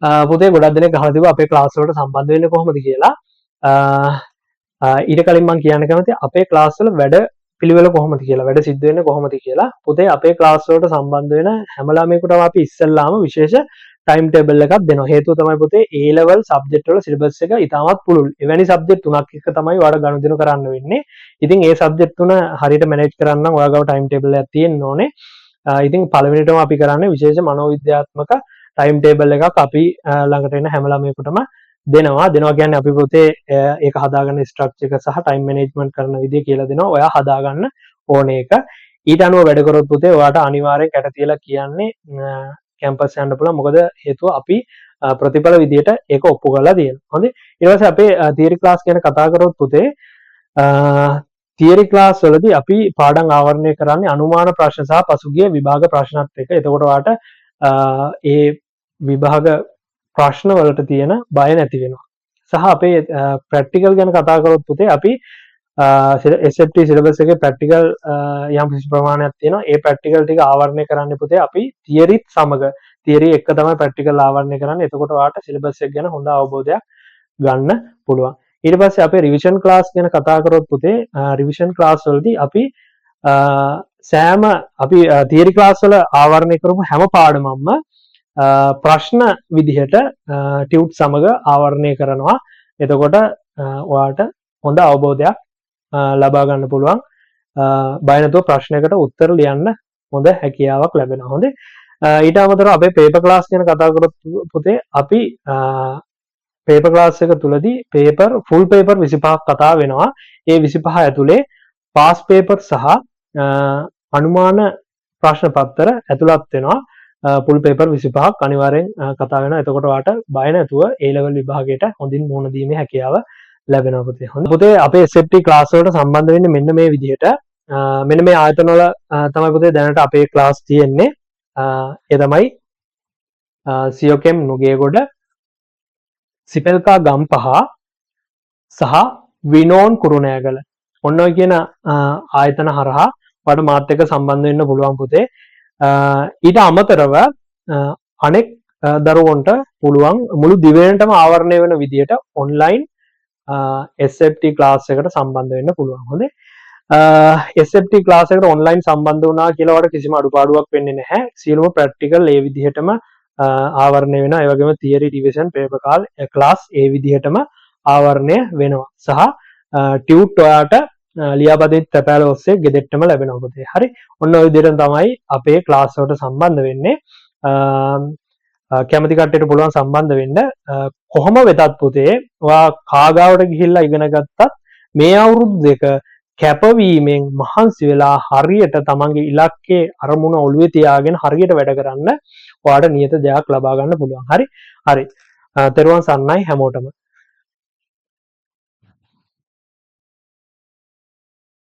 පුතේ ගොඩක් දෙනෙක් අහලා තිබුණා අපේ ක්ලාස් වලට සම්බන්ධ වෙන්නේ කොහොමද කියලා. ඊට කලින් මම කියන්න කැමති අපේ ක්ලාස් වල වැඩ පිළිවෙල කොහොමද කියලා, වැඩ සිද්ධ වෙන්නේ කොහොමද කියලා. පුතේ අපේ ක්ලාස් වලට සම්බන්ධ වෙන හැම ළමයෙකුටම අපි ඉස්සෙල්ලාම විශේෂ ටයිම් ටේබල් එකක් දෙනවා. හේතුව තමයි පුතේ A level සබ්ජෙක්ට් වල සිලබස් එක ඉතාමත් පුළුල්. එවැනි සබ්ජෙක්ට් තුනක් එක තමයි ඔයාලට ගනුදෙනු කරන්න වෙන්නේ. ඉතින් ඒ සබ්ජෙක්ට් තුන හරියට මැනේජ් කරන්න නම් ඔයාගාව ටයිම් ටේබල් එකක් තියෙන්න ඕනේ. ඉතින් පළවෙනිටම අපි කරන්නේ විශේෂ මනෝවිද්‍යාත්මක ටයිම් ටේබල් එකක් අපි ළඟට එන හැම ළමයෙකුටම දෙනවා කියන්නේ අපි පුතේ ඒක හදාගන්න ස්ට්‍රක්චර් එක සහ ටයිම් මැනේජ්මන්ට් කරන විදිය කියලා දෙනවා. ඔයා හදාගන්න ඕනේ එක. ඊට අනුව වැඩ කරොත් පුතේ ඔයාට අනිවාර්යෙන් කැට තියලා කියන්නේ කැම්පස් යන්න පුළුවන්. මොකද හේතුව අපි ප්‍රතිඵල විදියට ඒක ඔප්පු කරලා තියෙනවා. හොඳයි. ඊට පස්සේ අපේ තියරි ක්ලාස් ගැන කතා කරොත් පුතේ තියරි ක්ලාස් වලදී අපි පාඩම් ආවරණය කරන්නේ අනුමාන ප්‍රශ්න සහ පසුගිය විභාග ප්‍රශ්නත් එක්ක. එතකොට ඔයාට ඒ විභාග ප්‍රශ්න වලට තියෙන බය නැති වෙනවා. සහ අපේ ප්‍රැක්ටිකල් ගැන කතා කරොත් පුතේ අපි SFT සිලබස් එකේ ප්‍රැක්ටිකල් යම් කිසි ප්‍රමාණයක් තියෙනවා. ඒ ප්‍රැක්ටිකල් ටික ආවරණය කරන්න පුතේ අපි තියරිත් සමග තියරි එක තමයි ප්‍රැක්ටිකල් ආවරණය කරන්නේ. එතකොට ඔයාට සිලබස් එක ගැන හොඳ අවබෝධයක් ගන්න පුළුවන්. ඊට පස්සේ අපේ රිවිෂන් ක්ලාස් ගැන කතා කරොත් පුතේ රිවිෂන් ක්ලාස් වලදී අපි සෑම අපි තියරි ක්ලාස් වල ආවරණය කරපු හැම පාඩමක්ම ප්‍රශ්න විදිහට ටියුට් සමග ආවරණය කරනවා. එතකොට ඔයාට හොඳ අවබෝධයක් ලබා ගන්න පුළුවන්. බය නැතුව ප්‍රශ්නයකට උත්තර ලියන්න හොඳ හැකියාවක් ලැබෙනවා. හොඳේ. ඊට අමතරව අපේ පේපර් ක්ලාස් ගැන කතා කරොත් පුතේ අපි පේපර් ක්ලාස් එක තුලදී ෆුල් පේපර් 25ක් කතා වෙනවා. ඒ 25 ඇතුලේ පාස් පේපර් සහ අනුමාන ප්‍රශ්න පත්‍ර ඇතුළත් වෙනවා. ෆුල් පේපර් 25ක් අනිවාර්යෙන් කතා වෙනවා. එතකොට ඔයාට බය නැතුව A level විභාගයට හොඳින් මුහුණ දීමේ හැකියාව ලැබෙනවා පුතේ. හොඳයි. පුතේ අපේ SFT ක්ලාස් වලට සම්බන්ධ වෙන්නේ මෙන්න මේ විදිහට. මෙන්න මේ ආයතන වල තමයි පුතේ දැනට අපේ ක්ලාස් තියෙන්නේ. ඒ තමයි සියොකෙම් නුගේගොඩ, සිපෙල්කා ගම්පහ සහ විනෝන් කුරුණෑගල. ඔන්න ඔය කියන ආයතන හරහා ඔයාලට මාත් එක්ක සම්බන්ධ වෙන්න පුළුවන් පුතේ. ඊට අමතරව අනෙක් දරුවන්ට පුළුවන් මුළු දිවයිනටම ආවරණය වෙන විදිහට ඔන්ලයින් SFT ක්ලාස් එකට සම්බන්ධ වෙන්න පුළුවන්. හොඳේ. SFT ක්ලාස් එකට ඔන්ලයින් සම්බන්ධ වුණා කියලා ඔයාලට කිසිම අඩුපාඩුවක් වෙන්නේ නැහැ. සියලුම ප්‍රැක්ටිකල් ඒ විදිහටම ආවරණය වෙනවා. ඒ වගේම තියරි රිවිෂන් පේපර් ක්ලාස් ඒ විදිහටම ආවරණය වෙනවා. සහ ටියුට් ඔයාට ලියාපදිංචි තැපෑල ඔස්සේ ගෙදෙට්ටම ලැබෙනවා පුතේ. හරි. ඔන්න ඔය විදිහට තමයි අපේ ක්ලාස් වලට සම්බන්ධ වෙන්නේ. කැමති කට්ටියට පුළුවන් සම්බන්ධ වෙන්න. කොහොම වෙතත් පුතේ ඔයා කාගාවට ගිහිල්ලා ඉගෙන ගත්තත් මේ අවුරුදු දෙක කැපවීමෙන් මහන්සි වෙලා හරියට තමන්ගේ ඉලක්කයේ අරමුණ ඔළුවේ තියාගෙන හරියට වැඩ කරන්න ඔයාට නියත ජයක් ලබා ගන්න පුළුවන්. හරි. තෙරුවන් සරණයි හැමෝටම.